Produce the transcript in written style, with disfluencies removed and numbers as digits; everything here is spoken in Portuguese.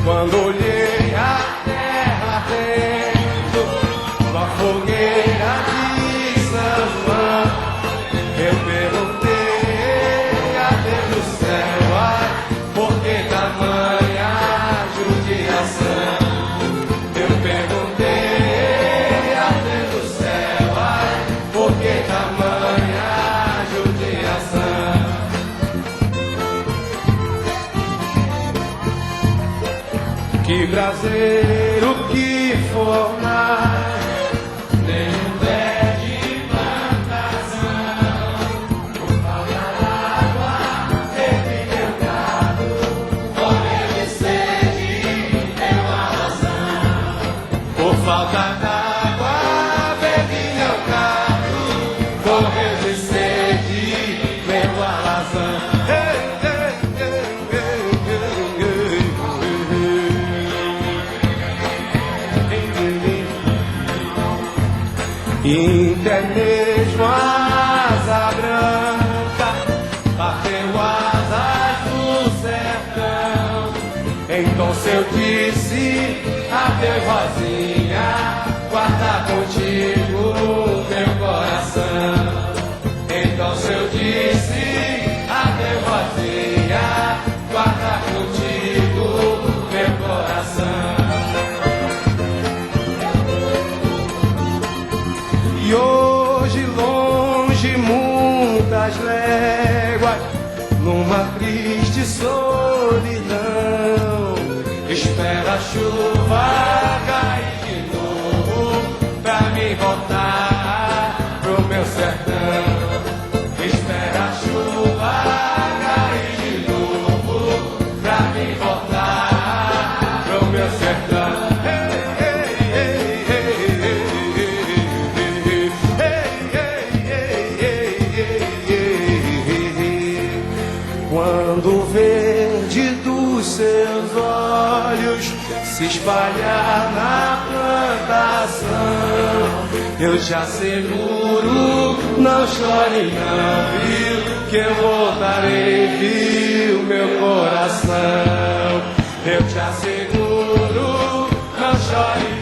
Quando olhei a terra ardendo, uma fogueira de São João, eu perguntei a Deus do céu, ai, por que tamanha judiação? Eu perguntei a Deus do céu, ai, por que tamanha judiação? Que braseiro, que fornalha, nem um pé de plantação. Por falta d'água, teve meu gado, morreu de sede, deu a razão. Por falta d'água, bebi meu gado, morreu de sede, deu a razão. Até mesmo a asa branca bateu asas do sertão. Então se eu disse adeus, Rosinha, guarda contigo meu coração. Então se eu disse adeus, Rosinha, guarda contigo meu coração. E hoje longe muitas léguas, numa triste solidão, espera a chuva cair de novo pra me voltar pro meu sertão. Espera a chuva cair de novo pra me voltar pro meu sertão. Quando o verde dos seus olhos se espalhar na plantação, eu te asseguro, não chore não, viu, que eu voltarei, viu, meu coração. Eu te asseguro, não chore